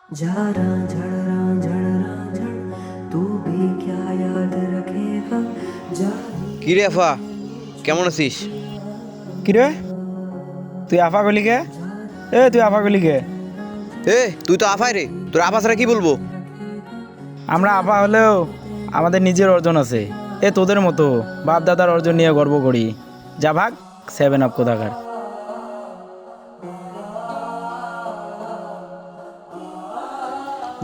जा रहा झड़ तू भी क्या याद रखेगा जा। কি রে আফা, কেমন আছিস? কিরে তুই আফা গলি কে? তুই আফা গলি কে? তুই তো আফাই রে, তোর আফা ছাড়া কি বলবো? আমরা আফা হলেও আমাদের নিজের অর্জন আছে। তোদের মতো বাপ দাদার অর্জন নিয়ে গর্ব করি। যা ভাগ 7 আপ কোথাকার।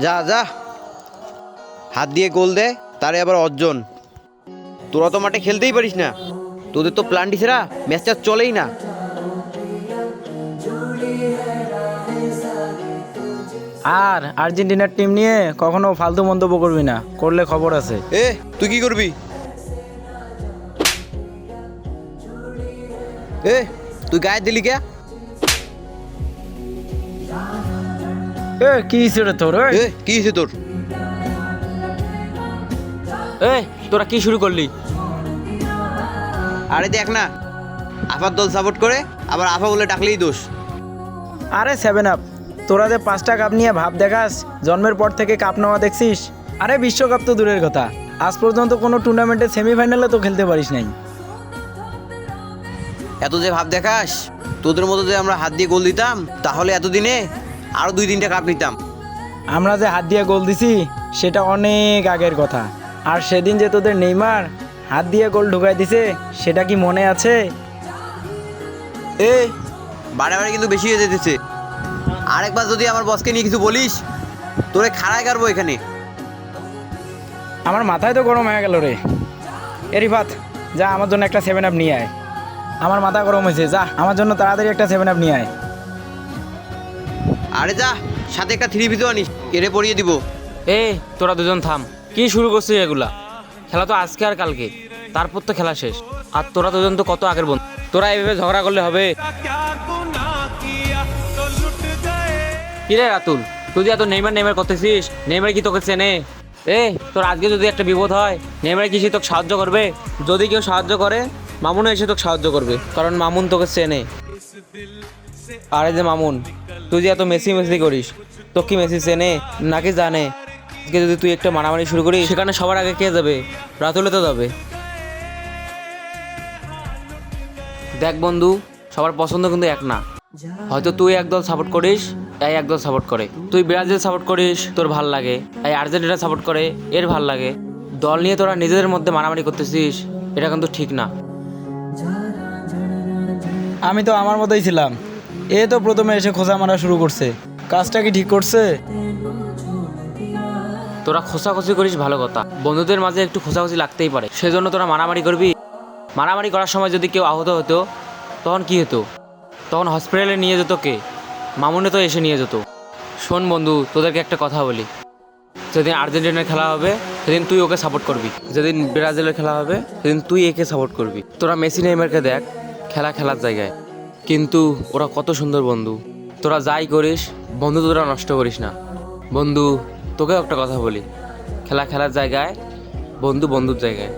যা যা, হাত দিয়ে গোল দে, তারে আবার অর্জন। তোরা তো মাঠে খেলতেই পারিস না, তোদের তো প্ল্যান্টি ছাড়া ম্যাচটা চলেই না। আর আর্জেন্টিনার টিম নিয়ে কখনো ফালতু মন্তব্য করবি না, করলে খবর আছে। তুই কি করবি? তুই গায়ে দিলি কে? কি রে তোর? কি হয়েছে তোর? তোরা কি শুরু করলি? আরে দেখ না, আফার দল সাপোর্ট করে আবার আফা বলে ডাকলেই দোষ। আরে 7 আপ, তোরা যে 5টা কাপ নিয়ে ভাব দেখাস, জন্মের পর থেকে কাপ নেওয়া দেখছিস? আরে বিশ্বকাপ তো দূরের কথা, আজ পর্যন্ত কোনো টুর্নামেন্টে সেমিফাইনালে তো খেলতে পারিস নাই। এত যে ভাব দেখাস, তোদের মতো যে আমরা হাত দিয়ে গোল দিতাম তাহলে এতদিনে আরো 2-3টা কাপ নিতাম। আমরা যে হাত দিয়ে গোল দিছি সেটা অনেক আগের কথা। আর সেদিন যে তোদের নেইমার হাত দিয়ে গোল ঢুকাই দিছে সেটা কি মনে আছে? বারে কিন্তু বেশি হয়ে যেতেছে। আরেকবার যদি আমার বসকে নিয়ে কিছু বলিস, তোরে খাড়ায় গাড়বো এখানে। আমার মাথায় তো গরম হয়ে গেল রে। রিফাত, যা আমার জন্য একটা 7 আপ নিয়ে আয়। আমার মাথা গরম হয়েছে, যা আমার জন্য তাড়াতাড়ি একটা 7 আপ নিয়ে আয়। আরে যা, সাথে একটা 3 ভিডিও আনিস, এরে পরিয়ে দিব। তোরা দুজন থাম, কি শুরু করছিস এগুলা? খেলা তো আজকে আর কালকে, তারপর তো খেলা শেষ। আর তোরা দুজন তো কত আগের বন্ধু, তোরা এইভাবে ঝগড়া করলে হবে? কি রে রাতুল, তুই যে এত নেইমার করতেছিস, নেইমার কি তোকে চেনে? তোর আজকে যদি একটা বিপদ হয়, নেইমার কি সে তোকে সাহায্য করবে? যদি কেউ সাহায্য করে, মামুনও এসে তোকে সাহায্য করবে, কারণ মামুন তোকে চেনে। আরে যে মামুন, তুই যে এত মেসি করিস, তোকে কি মেসি চেনে নাকি জানে? আজকে যদি তুই একটা মারামারি শুরু করিস, সেখানে সবার আগে কে যাবে? রাতুলে তো যাবে। দেখ বন্ধু, সবার পছন্দ কিন্তু এক না। হয়তো তুই একদল সাপোর্ট করিস, এই একদল সাপোর্ট করে। তুই ব্রাজিল সাপোর্ট করিস, তোর ভাল লাগে। এই আর্জেন্টিনা সাপোর্ট করে, এর ভাল লাগে। দল নিয়ে তোরা নিজেদের মধ্যে মারামারি করতেছিস, এটা কিন্তু ঠিক না। আমি তো আমার মতোই ছিলাম। তো প্রথমে এসে খোঁচা মারা শুরু করছে, কাজটা কি ঠিক করছে? তোরা খোঁচাখুচি করিস ভালো কথা, বন্ধুদের মাঝে একটু খোঁচাখুচি লাগতেই পারে, সেজন্য তোরা মারামারি করবি। মারামারি করার সময় যদি কেউ আহত হতো, তখন কি হতো? তখন হসপিটালে নিয়ে যেত কে? মামুনে তো এসে নিয়ে যেত। শোন বন্ধু, তোদেরকে একটা কথা বলি, যেদিন আর্জেন্টিনার খেলা হবে সেদিন তুই ওকে সাপোর্ট করবি, যেদিন ব্রাজিলের খেলা হবে সেদিন তুই একে সাপোর্ট করবি। তোরা মেসি নেইমারকে দেখ খেলার জায়গায়, কিন্তু ওরা কত সুন্দর বন্ধু। তোরা যাই করিস, বন্ধু তোরা নষ্ট করিস না। বন্ধু, তোকেও একটা কথা বলি, খেলার জায়গায়, বন্ধুর জায়গায়।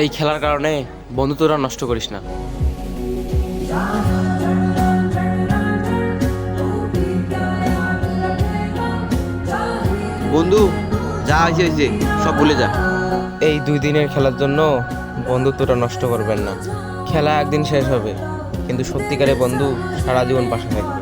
এই খেলার কারণে বন্ধু তোরা নষ্ট করিস না। বন্ধু, যা হয়েছে সব ভুলে যা। এই 2 দিনের খেলার জন্য বন্ধুত্বটা নষ্ট করবেন না। খেলা একদিন শেষ হবে, কিন্তু সত্যিকারের বন্ধু সারা জীবন পাশে থাকবে।